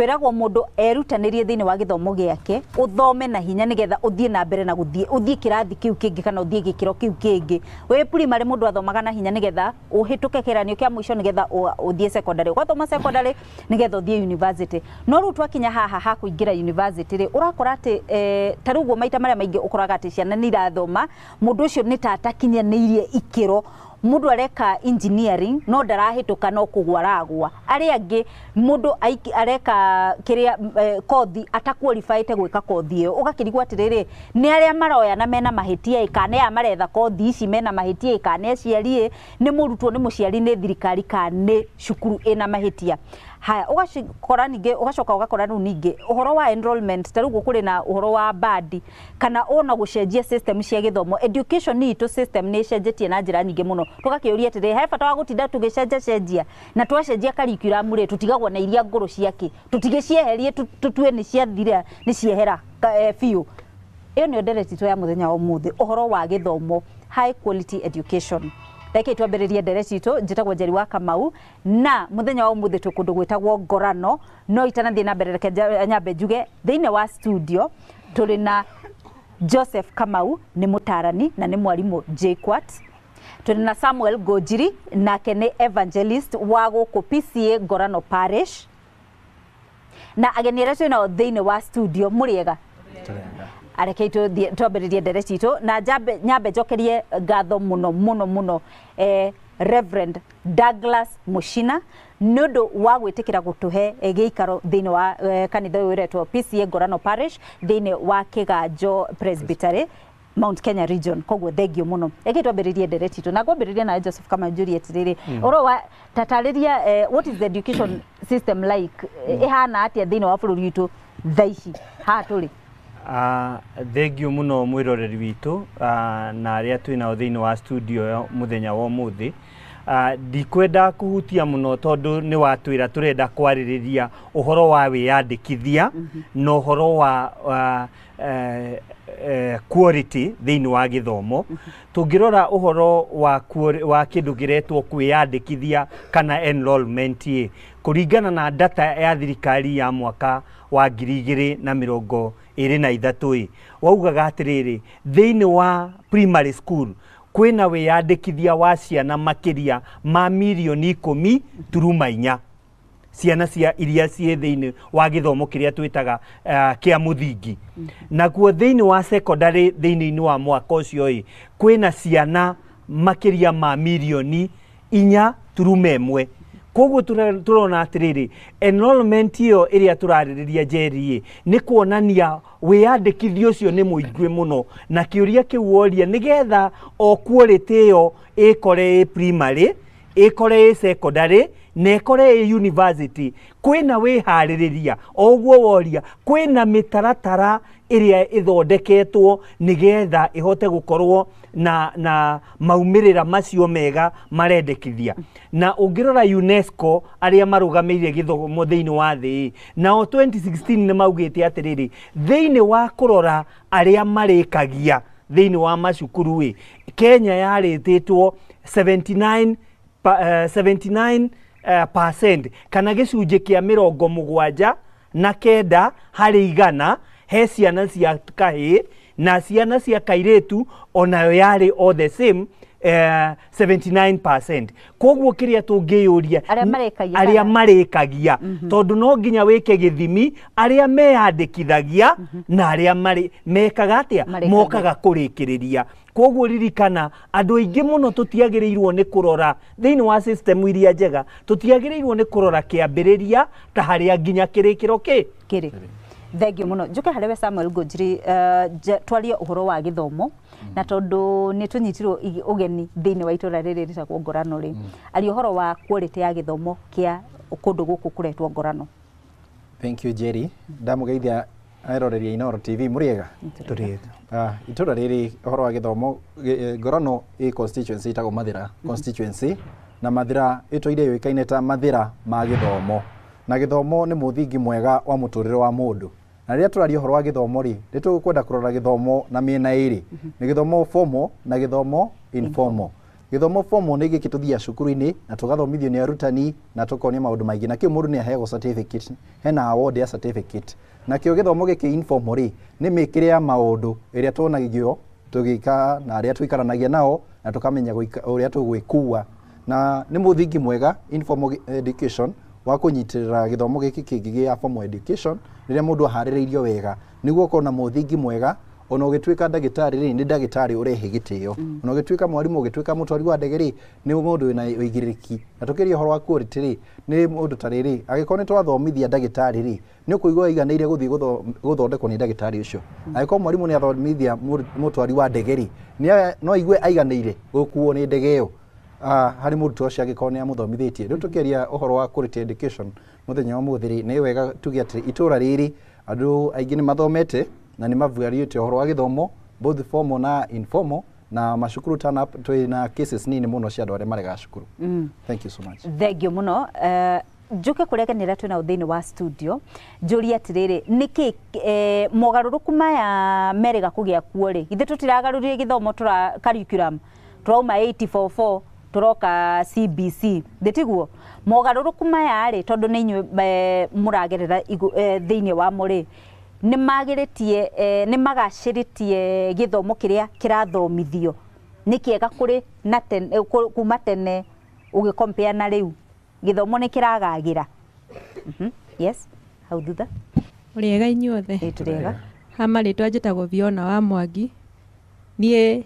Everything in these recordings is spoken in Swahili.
twiragwo mundu erutanirie thiini wa githomo giake uthome na hinya nigetha uthie na mbere na uthie kirathi kiu kingi kana uthie gikiro kiu kingi we primary mundu athomaga na hinya nigetha uhituke kiranio kia mwisho nigetha uthie secondary ugathoma secondary nigetha uthie university no ru twakinya haha kuingira university ri urakora ati tarugo maita maria maingi ukoraga ati ciana ni irathoma mundu ucio ni tatakinyanirie ikiro mundu areka engineering no darahituka no kugwaragwa ari angi mundu areka kiria kothi ataqualified gwika kothi iyo ugakirigwa atiriri ni aria maroya na mena mahitia ikane ya maretha kothi ici mena mahitia ikane ciarie ni murutwo ni muciari ni thirikari kane cukuru ina mahitia haya ugashikora ninge ugacoka ugakora ru ninge uhoro wa enrollment tarugo kuri na uhoro wa badi kana ona gucenjia system cia githomo education ni to system ni cenjetie na njira nyingi muno tugakiuria atire he bata wa gutinda tugicenjia na twacenjia curriculum ri tutigagwo na iria nguru ciake tutigicieherie tutue ni ciathira ni ciehera fiu iyo ni ndereti to ya muthenya wa muthi uhoro wa githomo high quality education Reke twambiririe ndereti itu njitagwo Njeri wa Kamau na muthenya wa umuthi tukundu gwitagwo Ngorano no itanathie na mbere reke nyambe njuge thiine wa studio turi na Joseph Kamau ni mutarani na ni mwarimu JKUAT turi na Samuel Gojiri na kene evangelist wa guku PCA Ngorano Parish na ageni aria twina thiine wa studio muriega areke twambiririe ndereti itu na nyambe njokerie ngatho muno Reverend Douglas Mushina nundu wa gwitikira gutuhe giikaro thiini wa kanitha wiretwo PCA Ngorano Parish thiini wa Kiganjo Presbytery Mount Kenya region kogwo thengio muno eke twambiririe ndereti itu na ngwambiririe na Joseph kama Juliet riri oro wa tatariria what is the education system like ihana atia thiini wa bururi witu thaici ha turi thengio muno mwiroreri witu na aria twina thiini wa studio muthenya wa muthi ndikwenda kuhutia muno tondu ni watwira turenda kwaririria uhoro wa wiyandikithia no uhoro wa quality thiini wa githomo tungirora uhoro wa kindu giretwo kwiyandikithia kana enrollment kuringana na data ya thirikari ya mwaka wa 2023 waugaga atiriri thiini wa primary school kwina wiyandikithia wa ciana makiria ma milioni 10.4 ciana cia iria cie thiini wa githomo kiria twitaga kia muthingi naguo thiini wa secondary thiini wa mwaka ucio kwina ciana makiria ma milioni 4.1 koguo turona atiriri enrollment iyo iria turaririria Njeri ni kuonania wiyandikithio ucio ni muingwe muno na kiuria kiworia nigetha o quality iyo ikore primary ikore secondary na ikore university kwina wihaririria oguo woria kwina mitaratara iria ithondeketwo nigetha ihote gukorwo na maumirira macio mega marendekithia na ungirora UNESCO aria marugameire githomo thiini wa thii nao 2016 ni maugite atiriri thiini wa kurora aria marikagia thiini wa macukuru Kenya yarititwo 79% kana gicunje kia 79 harĩ 100 he ciana cia kahii na ciana cia kairetu onayo yari all the same 79%. Koguo kiria tungiyuria aria marikagia tondu no nginya wike githimi aria meyandikithagia na aria mekaga atia mokaga kurikiriria. Koguo ririkana andu aingi muno tutiagirirwo ni kurora thiini wa system iria njega tutiagirirwo ni kurora kiambiriria ta haria nginya kirikiro kiri. Thengio muno njuke hariwe Samuel Gojiri twarie uhoro wa githomo na tondu ni tunyitirwo ugeni thiini wa itura riri ritagwo Ngorano ri ari uhoro wa quality ya githomo kia kundu guku kuretwo Ngorano. Thank you Njeri ndamugeithia airoreria Inooro TV muriega turiega itura riri uhoro wa githomo Ngorano constituency itago Mathira constituency na Mathira itoire yoikaine ta Mathira ma githomo na githomo ni muthingi mwega wa muturire wa mundu na ria turaria uhoro wa githomo ri nitukwenda kurora githomo na miena iri ni githomo formal na githomo informal githomo formal nĩ gĩkĩ tũthia cukuru-inĩ na tũgathomithio nĩ arutani na tũkonio maũndũ maingĩ na kĩo mũndũ nĩ aheagwo certificate hena award ya certificate na kĩo gĩthomo gĩkĩ informal rĩ nĩ mĩkĩre ya maũndũ ĩrĩa tuonagio tũgĩka na arĩa tũikaranagia nao na tũkamenya ũrĩa tũgwĩkua na nĩ mũthingi mwega informal education wa kũnyitĩrĩra gĩthomo gĩkĩ kĩngĩ gĩa formal education rĩrĩa mũndũ aharĩrĩirio wega nĩguo ũkorwo na mũthingi mwega ona ũgĩtuĩka ndagĩtarĩ rĩ nĩ ndagĩtarĩ ũrehe gĩtĩo ona ũgĩtuĩka mwarimũ ũgĩtuĩka mũtwari wa ndege rĩ nĩ mũndũ wĩna ũigĩrĩrĩki na tũkĩria ũhoro wa quality rĩ nĩ mũndũ ta rĩrĩ agĩkorwo nĩ twathomithia ndagĩtarĩ rĩ nĩ ũkũigua aiganĩire gũthiĩ gũthondekwo nĩ ndagĩtarĩ ũcio agĩkorwo mwarimũ nĩ athomithia mũtwari wa ndege rĩ no aigue aiganĩire gũkuo nĩ ndege ĩyo harĩ mũrutwo ũcio agĩkorwo nĩ amũthomithĩtie rĩu tũkĩaria ũhoro wa quality education mũthenya wa mũthĩ rĩ nĩ wega tuge atĩ itũra rĩrĩ andũ aingĩ nĩ mathomete na nĩ mavuarĩte ũhoro wa gĩthomo both formal na informal na macukuru turn up twĩna cases nini mũno cia andũ arĩa marega cukuru. Thank you so much. Thank you mũno. Njuke kũreganĩra twĩna thĩinĩ wa studio njũrie atĩrĩrĩ nĩkĩ mogarũrũku maya merĩga kũgĩa kuo rĩ ithe tũtiragarũrire gĩthomo curriculum tũrauma 844 turoka CBC ndetiguo mogarũrũku maya rĩ tondũ nĩ inyuĩ mũragerera thĩinĩ wa mo rĩ nĩ magĩrĩtie nĩ magacĩrĩtie gĩthomo kĩrĩa kĩrathomithio nĩ kĩega kũrĩ na kuma tene ũgĩkompea na rĩu gĩthomo nĩ kĩragagĩra. Yes hau thutha ũrĩega inyuothe tũrĩega hama rĩtwa njĩtagwo Viona wa Mwangi niĩ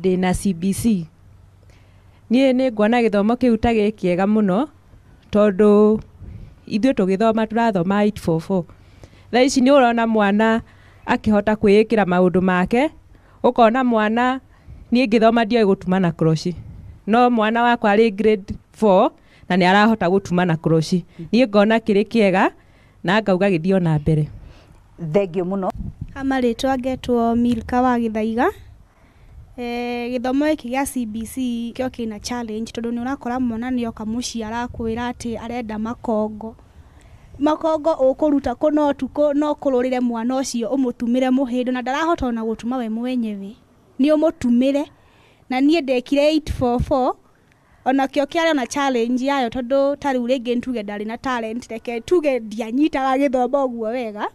ndĩna CBC niĩ nĩ nguona gĩthomo kĩu ta gĩkĩega mũno tondũ ithuĩ tũgĩthoma tũrathoma 844 thaa ici nĩ ũrona mwana akĩhota kwĩĩkĩra maũndũ make ũkona mwana niĩ ngĩthoma ndiĩ gũtuma na kroci no mwana wakwa arĩ grade 4 na nĩ arahota gũtuma na kroci niĩ ngona kĩrĩ kĩega na ngauga gĩthiĩ ona mbere. Thengiũ mũno. Amarĩtwa ngetwo Milka wa Gĩthaiga. Gĩthomo gĩkĩ gĩa CBC kĩo kĩna challenge tondũ nĩ ũrakora mwana nĩ oka mũciĩ arakwĩra atĩ arenda makongo ũkũruta kũno ũtukũ no kũrũrĩre mwana ũcio ũmũtumĩre mũhĩndũ na ndarahota ona gũtuma we mwenyewe nĩ ũmũtumĩre na niĩ ndekire 844 ona kĩo kĩarĩ ona challenge yayo tondũ tarĩu rĩngĩ ntuge ndarĩ na talent reke tuge ndianyitaga gĩthomo ũguo wega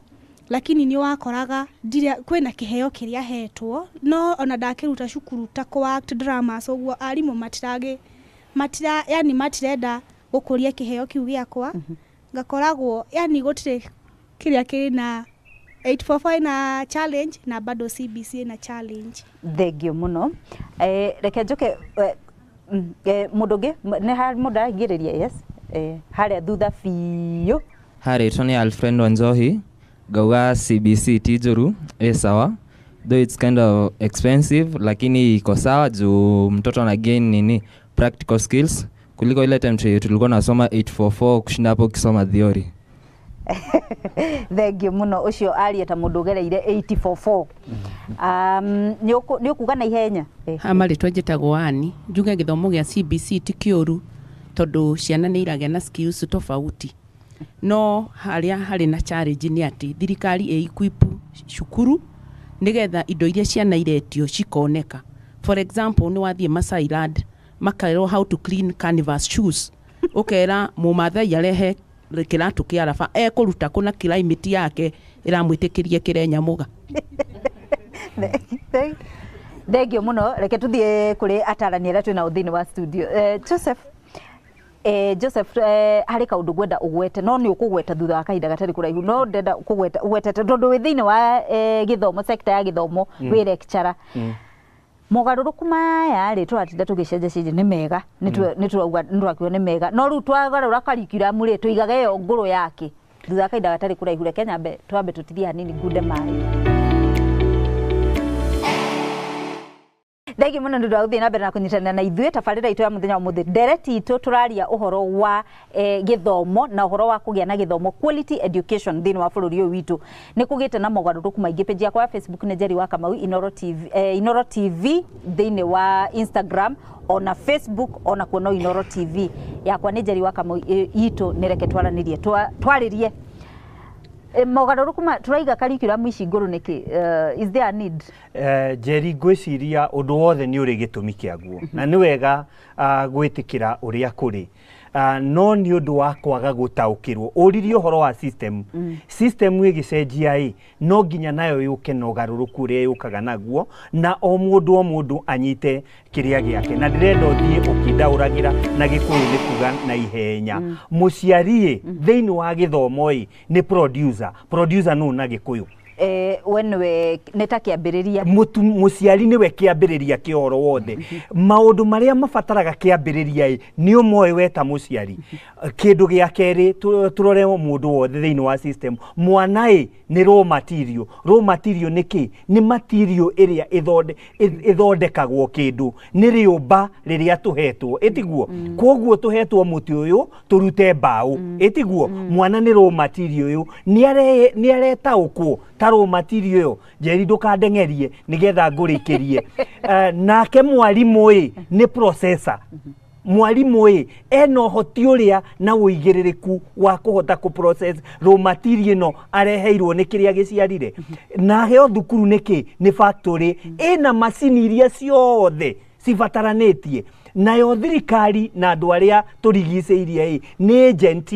lakini nĩ wakoraga kwĩna kĩheo kĩrĩa hetwo no ona ndakĩruta cukuru ta act dramas ũguo arimũ matirenda gũkũria kĩheo kĩu gĩakwa ngakoragwo yani gũtirĩ kĩrĩa kĩrĩ na 844 na challenge na bado CBC na challenge. Thengiũ mũno. Reke njoke mũndũ ũngĩ nĩ harĩ mũndũ arangĩrĩria yes harĩa thutha biũ. Harĩtwo nĩ Alfred Wanjohi ngauga CBC ti njũru sawa though it's kind of expensive lakini iko sawa juu mtoto ana gain nini practical skills kuliko ile time tulikuwa nasoma 844 kushinda hapo ukisoma theory. Thengiũ mũno ũcio aria ta mũndũ ũgereire 844 nĩ ũkuga na ihenya. Amarĩtwa njĩtagwo Ani njuge gĩthomo gĩa CBC ti kĩũru tondũ ciana nĩ iragĩa na skills tofauti no harĩ na challenge nĩ atĩ thirikari equip cukuru nĩgetha indo iria ciana iretio cikoneka. For example nĩ wathiĩ Masai Land makerwo how to clean canvas shoes ukera mũmathai arehe kĩratũ kĩa araba ekũruta kuna climate yake ĩramwĩtĩkĩria kĩrenyamuga. Thengiũ mũno reke tuthiĩ kũrĩ atarani arĩa twĩna thĩinĩ wa studio. Joseph harĩ kaũndũ gwenda ũgwete no nĩ ũkũgweta thutha wa kahinda gatarĩ kũraihu no ndenda ũgwetete tondũ wĩ thĩinĩ wa gĩthomo sector ya gĩthomo wĩ lecturer. Mogarũrũku maya rĩ tũratinda tũgĩcenjecenje nĩ mega nĩ tũrakiuga nĩ mega no rĩu twagarũra curriculum rĩ tũigaga ĩyo ngũrũ yake thutha wa kahinda gatarĩ kũraihu reke nyambe twambe tũtithie hanini ngunde maĩ. Thengiũ mũno nĩ ũndũ wa gũthiĩ na mbere na kũnyitanĩra na ithuĩ tabarĩra itũ ya mũthenya wa mũthĩ. Ndereti itũ tũraria ũhoro wa gĩthomo na ũhoro wa kũgĩa na gĩthomo quality education thĩinĩ wa bũrũri ũyũ witũ. Nĩ kũgĩte na mogarũrũku maingĩ. Page yakwa ya Facebook nĩ Njeri wa Kamau Inoro TV thĩinĩ wa Instagram ona Facebook ona kuo no Inoro TV yakwa nĩ Njeri wa Kamau itũ nĩ reke twaranĩrie twarĩrie mogarũrũku turaiga curriculum ici ngũrũ nĩkĩ is there a need Jerry ngwĩciria ũndũ wothe nĩ ũrĩ gĩtũmi kĩaguo na nĩ wega gwĩtĩkĩra ũrĩa kũrĩ no nĩ ũndũ wa kwaga gũtaũkĩrwo ũririe ũhoro wa system system ĩgĩcenjia no nginya nayo yũke na ũgarũrũku ũrĩa yũkaga naguo na o mũndũ anyite kĩrĩa gĩake na ndĩrenda ũthiĩ ũkĩndaũragĩra na gĩkũyũ nĩ kuga na ihenya mũciari thĩinĩ wa gĩthomo nĩ producer nũ na gĩkũyũ wenwe neta kĩambĩrĩria mũciari nĩwe kĩambĩrĩria kĩoro wothe maũndũ marĩa mabataraga kĩambĩrĩria nĩ ũmoe weta mũciari kĩndũ gĩa kerĩ tũrore mũndũ wothe thĩinĩ wa system mwana nĩ raw material nĩkĩ nĩ material ĩrĩa ĩthondekagwo kĩndũ nĩ rĩũmba rĩrĩa tũhetwo ĩtiguo koguo tũhetwo mũtĩ ũyũ tũrute mbaũ ĩtiguo mwana nĩ raw material ũyũ nĩ aretaũkwo raw material yo Jerry ndũkandeng'erie nigetha ngũrĩkĩrie nake mwarimũ nĩ processor mwarimũ ena ũhoti ũrĩa na ũigĩrĩrĩku wa kũhota process raw material no areheirwo nĩ kĩrĩa gĩciarire nahe thukuru nĩkĩ nĩ factory ena macini iria ciothe cibataranĩtie nayo thirikari na andũ arĩa tũrigicĩirie nĩ agent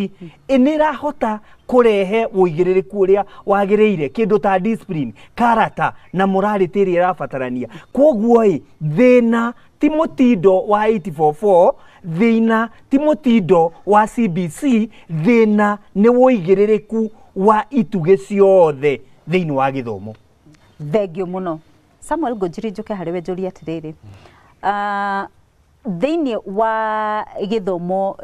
nĩ irahota kũrehe ũigĩrĩrĩku ũrĩa wagĩrĩire kĩndũ ta discipline character na morality ĩrĩa ĩrabatarania koguo thĩna ti mũtindo wa 844 thĩna ti mũtindo wa CBC thĩna nĩ ũigĩrĩrĩku wa itugĩ ciothe thĩinĩ wa gĩthomo thengio mũno Samuel Ngũnjiri njũke harĩ we njũrie atĩrĩrĩ thĩinĩ wa gĩthomo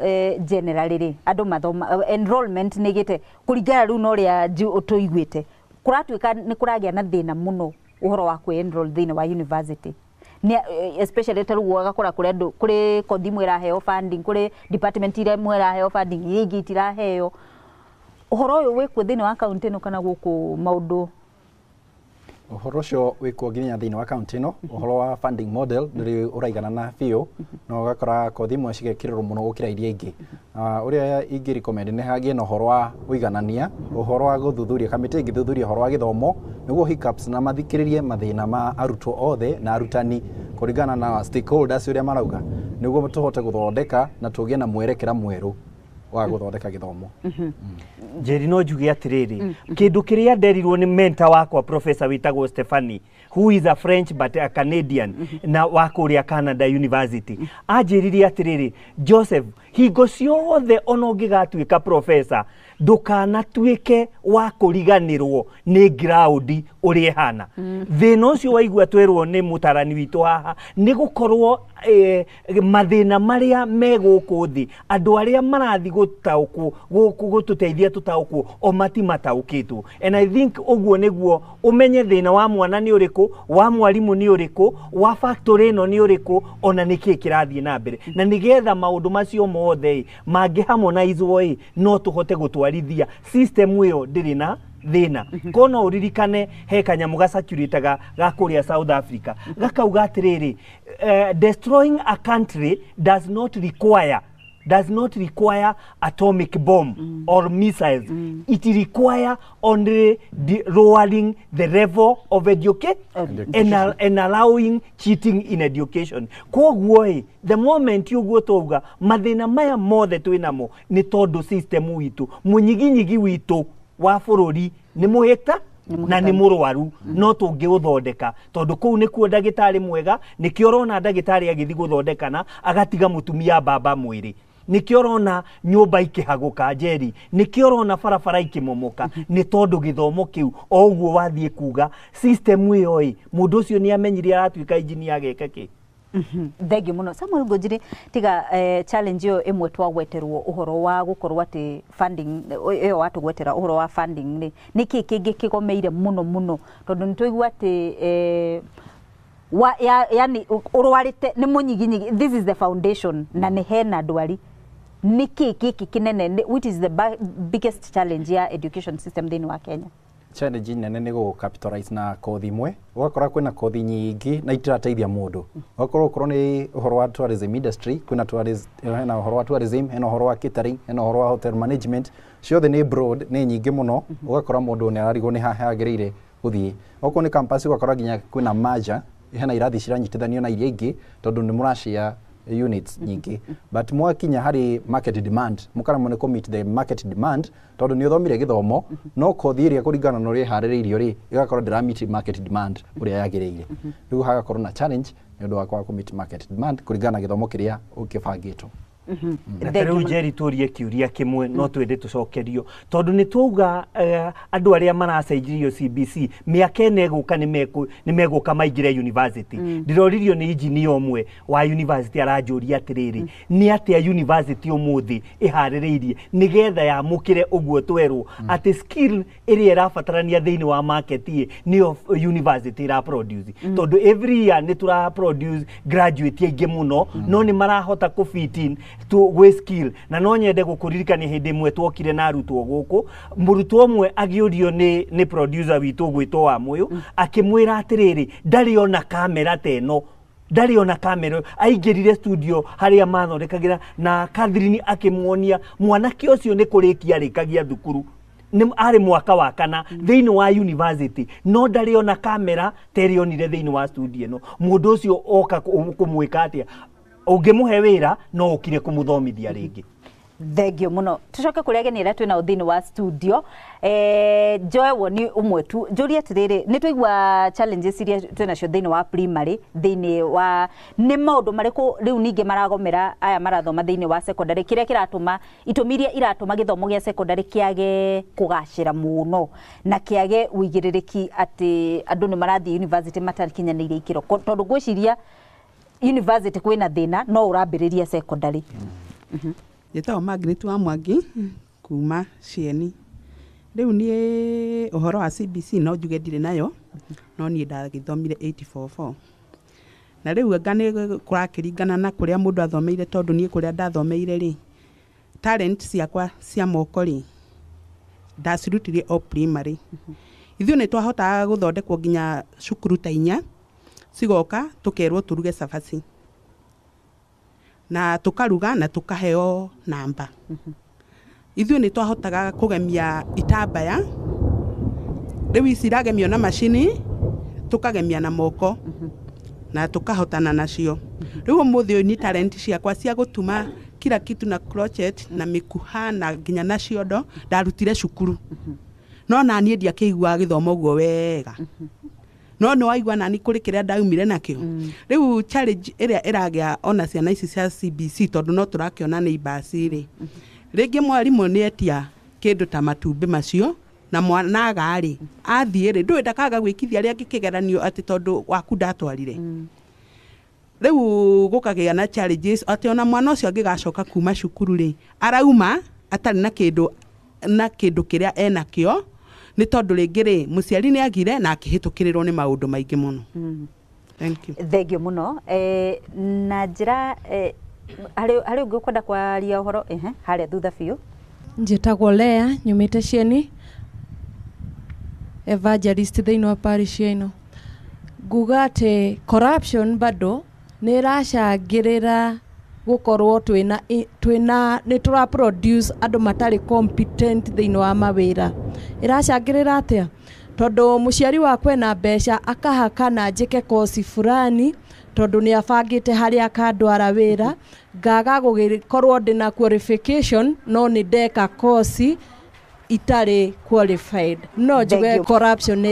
generally andũ mathoma enrollment nĩ gĩte kũringana rĩu na ũrĩa tũiguĩte kũratuĩka nĩ kũragĩa na thĩna mũno ũhoro wa kwĩ-enroll thĩinĩ wa university especially tarĩu agakora kũrĩ kothi imwe ĩraheo funding kũrĩ department imwe ĩraheo funding iria ingĩ itiraheo ũhoro ũyũ wĩkuo thĩinĩ wa kaunti ĩno kana gũkũ maũndũ Ũhoro ũcio wĩkuo nginya thĩinĩ wa kaunti ĩno ũhoro wa funding model ndĩrĩ ũraigana na biũ na ũgakora kothi imwe cigekĩrĩrwo mũno gũkĩra iria ingĩ ũrĩa ingĩ-recommend nĩ hagĩe na ũhoro wa ũiganania ũhoro wa gũthuthuria kamĩtĩ ĩngĩthuthuria ũhoro wa gĩthomo nĩguo hiccups na mathikĩrĩrie mathĩna ma arutwo othe na arutani kũringana na stakeholders ũrĩa marauga nĩguo tũhote gũthondeka na tũgĩe na mwerekera mwerũ wa gũthondeka gĩthomo Jerry no njuge atĩrĩrĩ kĩndũ kĩrĩa nderirwo nĩ mentor wakwa professor wĩtagwo Stephanie who is a French but a Canadian na wa kũrĩa Canada University anjĩrire atĩrĩrĩ Joseph hingo ciothe ona ũngĩgatuĩka professor ndũkanatuĩke wa kũriganĩrwo nĩ ground ũrĩa hana thĩna ũcio waigua twerwo nĩ mũtarani witũ haha nĩ gũkorwo mathĩna marĩa megũkũ thĩ andũ arĩa marathi gũtaũkwo gũtũteithia tũtaũkwo o matimataũkĩtwo and I think ũguo nĩguo ũmenye thĩna wa mwana nĩ ũrĩkũ wa mwarimũ nĩ ũrĩkũ wa factory ĩno nĩ ũrĩkũ ona nĩkĩ kĩrathiĩ na mbere na nĩgetha maũndũ macio mothe mangĩ-harmonizwo no tũhote gũtwarithia system ĩyo ndĩrĩ na thĩna kono ũririkane he kanyamũ gacakũrĩtaga ga kũrĩa South Africa gakauga atĩrĩrĩ destroying a country does not require atomic bomb or missiles. It require only lowering the level of education and allowing cheating in education. Koguo the moment you go to mathĩna maya mothe twĩnamo nĩ tondũ system witũ mũnyiginyigi witũ wa bũrũri nĩ mũhĩta na nĩ mũrwaru no tũngĩũthondeka tondũ kũu nĩkuo ndagĩtarĩ mwega nĩkĩo ũrona ndagĩtarĩ agĩthiĩ gũthondekana agatiga mũtumia mbamba mwĩrĩ nĩkĩo ũrona nyũmba ikĩhagũka Jerry nĩkĩo ũrona barabara ikĩmomoka nĩ tondũ gĩthomo kĩu o ũguo wathiĩ kuga system ĩyo mũndũ ũcio nĩ amenyire aratuĩka engineer ageka kĩ Thengio mũno Samuel Ngũnjiri tiga challenge ĩyo ĩmwe twagweterwo ũhoro wa gũkorwo atĩ funding ĩyo watũgwetera ũhoro wa funding nĩkĩ kĩngĩ kĩgomeire mũno tondũ nĩtũigua atĩ yani ũrwarĩte nĩ mũnyiginyigi this is the foundation na nĩ hena ndwari nĩkĩ gĩkĩ kĩnene which is the biggest challenge ya education system thĩinĩ wa Kenya challenge nene nĩ gũ capitalize na kothi imwe ũgakora kwĩna kothi nyingĩ na itirateithia mũndũ ũgakorwo ũkorwo nĩ ũhoro wa tourism industry kwĩna hena ũhoro wa tourism hena ũhoro wa catering hena ũhoro wa hotel management ciothe nĩ broad nĩ nyingĩ mũno ũgakora mũndũ nĩ ararigwo nĩ haha agĩrĩire gũthiĩ okorwo nĩ campus ũgakora nginya kwĩna merger hena irathi ciranyitithanio na iria ingĩ tondũ nĩ mũrashare units nyingĩ but mwakinya harĩ market demand mukara mone meet the market demand tondu ni uthomire githomo no kothi iria kuringana na uria harĩrĩirio ri igakorwo ndira meet market demand uria yagĩrĩire riu hagakorwo na challenge ni undu wa kwa meet market demand kuringana na githomo kiria ukibangĩtwo Rĩu Njeri tũrie kiuria kimwe no twende tucokerio tondu ni twauga andu aria maracenjirio CBC miaka ene guka ni meguka maingire university ndiroririo ni engineer omwe wa university aranjũria atiriri ni atia university umuthi iharĩrĩirie nigetha yamũkire uguo twerwo ati skill iria irabatarania thiini wa market ni university ira produce tondu every year ni tura produce graduate aingi muno no ni marahota ku fit in to we skill na no nyende gukuririkania hindi imwe twokire na arutwo guku murutwo omwe agiurio ni producer witu gwitwo wa muyu akimwira atiriri ndari ona kamera teno ndari ona kamera aingirire studio haria mathondekagira na Catherine akimwonia mwanake ucio ni kurikia rikagia thukuru ni ari mwaka wa kana thiini wa university no ndari ona kamera terionire thiini wa studio no mundu ucio oka kumwika atia ungimuhe wira no ukire kumuthomithia ringi thengio muno tucoke kuria ageni aria twina uthini wa studio Joe woni umwe tu njuri atiriri ni tuigwa challenges iria twina cio thini wa primary thini wa ni maundu mariku riu ninge maragomera aya marathoma thini wa secondary kiria kiratuma itumiria iratuma githomo gia secondary kiage kugacira muno na kiage uigiririki ati andu ni marathi university matarikinyaniire ikiro tondu gwiciria university kwina thina no urambiriria secondary Yetao Margaret wa Mwangi kuma Cieni. Riu ni uhoro wa CBC no njuge ndire nayo no ni ndagithomire 844. Na riu anga ni kurakiringana na kuria mundu athomeire tondu ni kuria ndathomeire ri talent ciakwa cia moko ri ndacirutire o primary. Ithuĩ nĩ twahotaga gũthondekwo nginya cukuru ta 4 cigoka tukerwo turuge cabaci na tukaruga na tukaheo namba ithuĩ nĩ twahotaga kugemia itambaya riu ici iragemio na macini tukagemia na moko na tukahotana nacio riu ũmũthĩ ni talent ciakwa cia gũtuma kila kitu na crochet na mikuha na nginya na ciondo ndarutire cukuru no na niĩ ndiakĩigua gĩthomo guo wega no no waigua nani kuri kiria ndaumire nakio riu challenge iria iragia ona ciana ici cia CBC tondu no turakiona ni basi ri ringi mwarimu ni etia kindu ta matumbi macio na mwana gari athie ri ndu ndakaga gwikithia ria ngikigeranio ati tondu waku ndatwarire riu gukagia na challenges ati ona mwana ucio angigacoka kuma cukuru ri arauma atari na kindu kiria enakio ni tondu ringi ri muciari ni agire na akihitukirirwo ni maundu maingi muno thank you thengio muno na njira hari ungi ukwenda kwaria uhoro haria thutha biu njitagwo Lea nyumite Cieni evangelist thiini wa parish ino nguga ati corruption bado ni racangirira gukorwo twina ni tura produce andu matari competent thiini wa mawira iracangirira atia tondu muciari wa kwena mbeca akahaka na njike kosi fulani tondu ni abangite hari akandwara wira ngaga gugikorwo ndina qualification no ni ndeka kosi itari qualified no njuge corruption